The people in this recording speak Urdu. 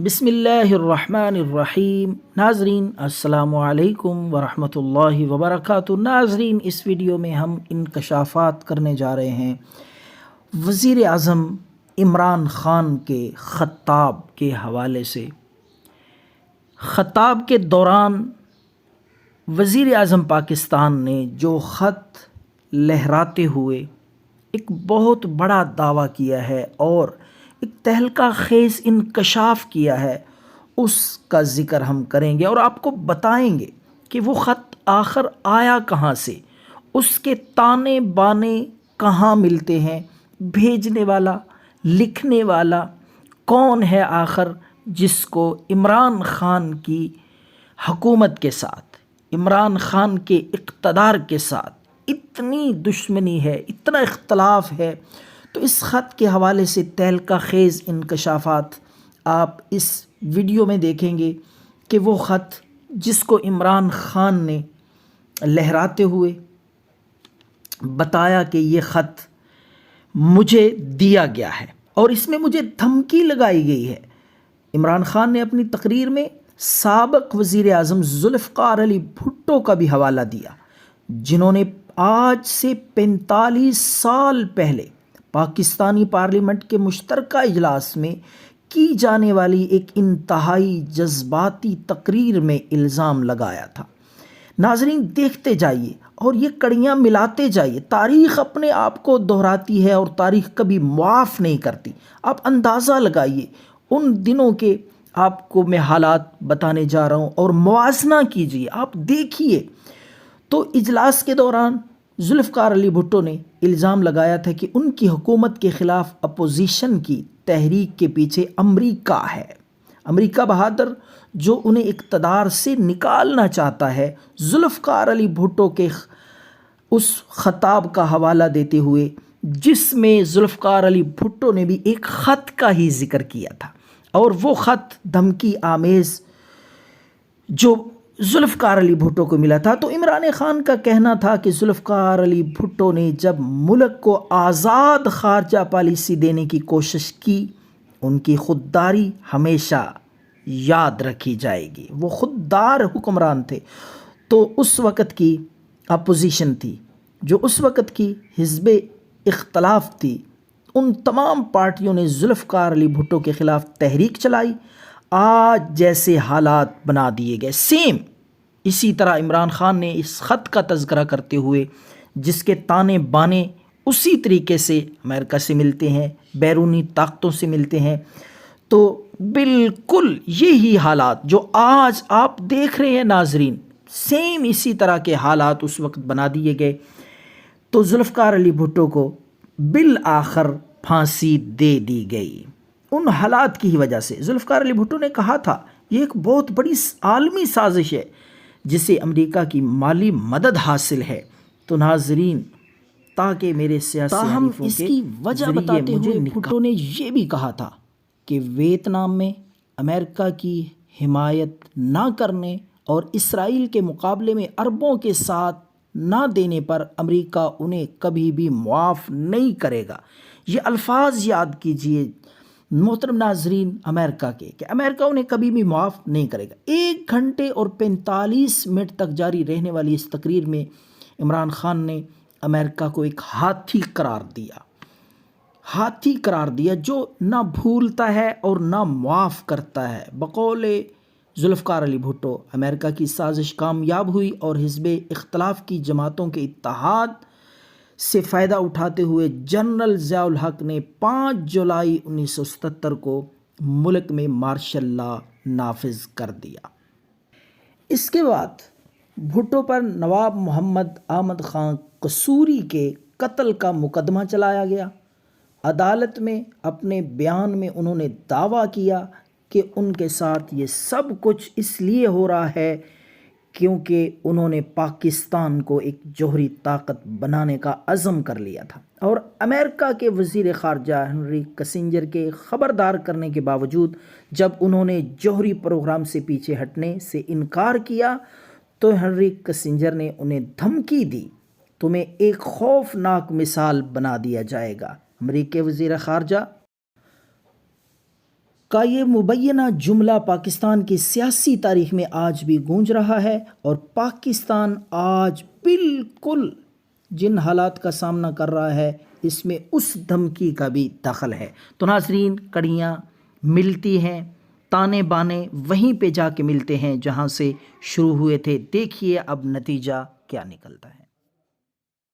بسم اللہ الرحمن الرحیم۔ ناظرین السلام علیکم ورحمۃ اللہ وبرکاتہ۔ ناظرین، اس ویڈیو میں ہم انکشافات کرنے جا رہے ہیں وزیر اعظم عمران خان کے خطاب کے حوالے سے۔ خطاب کے دوران وزیر اعظم پاکستان نے جو خط لہراتے ہوئے ایک بہت بڑا دعویٰ کیا ہے اور ایک تہلکہ خیز انکشاف کیا ہے، اس کا ذکر ہم کریں گے اور آپ کو بتائیں گے کہ وہ خط آخر آیا کہاں سے، اس کے تانے بانے کہاں ملتے ہیں، بھیجنے والا، لکھنے والا کون ہے آخر، جس کو عمران خان کی حکومت کے ساتھ، عمران خان کے اقتدار کے ساتھ اتنی دشمنی ہے، اتنا اختلاف ہے۔ تو اس خط کے حوالے سے تہلکہ خیز انکشافات آپ اس ویڈیو میں دیکھیں گے کہ وہ خط جس کو عمران خان نے لہراتے ہوئے بتایا کہ یہ خط مجھے دیا گیا ہے اور اس میں مجھے دھمکی لگائی گئی ہے۔ عمران خان نے اپنی تقریر میں سابق وزیر اعظم ذوالفقار علی بھٹو کا بھی حوالہ دیا، جنہوں نے آج سے 45 سال پہلے پاکستانی پارلیمنٹ کے مشترکہ اجلاس میں کی جانے والی ایک انتہائی جذباتی تقریر میں الزام لگایا تھا۔ ناظرین، دیکھتے جائیے اور یہ کڑیاں ملاتے جائیے۔ تاریخ اپنے آپ کو دہراتی ہے اور تاریخ کبھی معاف نہیں کرتی۔ آپ اندازہ لگائیے ان دنوں کے، آپ کو میں حالات بتانے جا رہا ہوں اور موازنہ کیجیے، آپ دیکھیے۔ تو اجلاس کے دوران ذوالفقار علی بھٹو نے الزام لگایا تھا کہ ان کی حکومت کے خلاف اپوزیشن کی تحریک کے پیچھے امریکہ ہے، امریکہ بہادر جو انہیں اقتدار سے نکالنا چاہتا ہے۔ ذوالفقار علی بھٹو کے اس خطاب کا حوالہ دیتے ہوئے، جس میں ذوالفقار علی بھٹو نے بھی ایک خط کا ہی ذکر کیا تھا، اور وہ خط دھمکی آمیز جو ذوالفقار علی بھٹو کو ملا تھا۔ تو عمران خان کا کہنا تھا کہ ذوالفقار علی بھٹو نے جب ملک کو آزاد خارجہ پالیسی دینے کی کوشش کی، ان کی خودداری ہمیشہ یاد رکھی جائے گی۔ وہ خوددار حکمران تھے۔ تو اس وقت کی اپوزیشن تھی، جو اس وقت کی حزب اختلاف تھی، ان تمام پارٹیوں نے ذوالفقار علی بھٹو کے خلاف تحریک چلائی۔ آج جیسے حالات بنا دیے گئے، سیم اسی طرح عمران خان نے اس خط کا تذکرہ کرتے ہوئے، جس کے تانے بانے اسی طریقے سے امریکہ سے ملتے ہیں، بیرونی طاقتوں سے ملتے ہیں، تو بالکل یہی حالات جو آج آپ دیکھ رہے ہیں ناظرین، سیم اسی طرح کے حالات اس وقت بنا دیے گئے۔ تو ذوالفقار علی بھٹو کو بالآخر پھانسی دے دی گئی ان حالات کی وجہ سے۔ ذوالفقار علی بھٹو نے کہا تھا یہ ایک بہت بڑی عالمی سازش ہے جسے امریکہ کی مالی مدد حاصل ہے۔ تو ناظرین، تاکہ میرے سیاسی حریفوں اس کی وجہ بتاتے ہوئے بھٹو نے یہ بھی کہا تھا کہ ویتنام میں امریکہ کی حمایت نہ کرنے اور اسرائیل کے مقابلے میں عربوں کے ساتھ نہ دینے پر امریکہ انہیں کبھی بھی معاف نہیں کرے گا۔ یہ الفاظ یاد کیجئے محترم ناظرین امریکہ کے، کہ امریکہ انہیں کبھی بھی معاف نہیں کرے گا۔ 1 گھنٹے اور 45 منٹ تک جاری رہنے والی اس تقریر میں عمران خان نے امریکہ کو ایک ہاتھی قرار دیا، ہاتھی قرار دیا جو نہ بھولتا ہے اور نہ معاف کرتا ہے۔ بقول ذوالفقار علی بھٹو، امریکہ کی سازش کامیاب ہوئی اور حزب اختلاف کی جماعتوں کے اتحاد سے فائدہ اٹھاتے ہوئے جنرل ضیاء الحق نے 5 جولائی 1977 کو ملک میں مارشل لا نافذ کر دیا۔ اس کے بعد بھٹو پر نواب محمد احمد خان قصوری کے قتل کا مقدمہ چلایا گیا۔ عدالت میں اپنے بیان میں انہوں نے دعویٰ کیا کہ ان کے ساتھ یہ سب کچھ اس لیے ہو رہا ہے کیونکہ انہوں نے پاکستان کو ایک جوہری طاقت بنانے کا عزم کر لیا تھا، اور امریکہ کے وزیر خارجہ ہنری کسنجر کے خبردار کرنے کے باوجود جب انہوں نے جوہری پروگرام سے پیچھے ہٹنے سے انکار کیا تو ہنری کسنجر نے انہیں دھمکی دی، تمہیں ایک خوفناک مثال بنا دیا جائے گا۔ امریکی وزیر خارجہ کا یہ مبینہ جملہ پاکستان کی سیاسی تاریخ میں آج بھی گونج رہا ہے، اور پاکستان آج بالکل جن حالات کا سامنا کر رہا ہے اس میں اس دھمکی کا بھی دخل ہے۔ تو ناظرین، کڑیاں ملتی ہیں، تانے بانے وہیں پہ جا کے ملتے ہیں جہاں سے شروع ہوئے تھے۔ دیکھیے اب نتیجہ کیا نکلتا ہے۔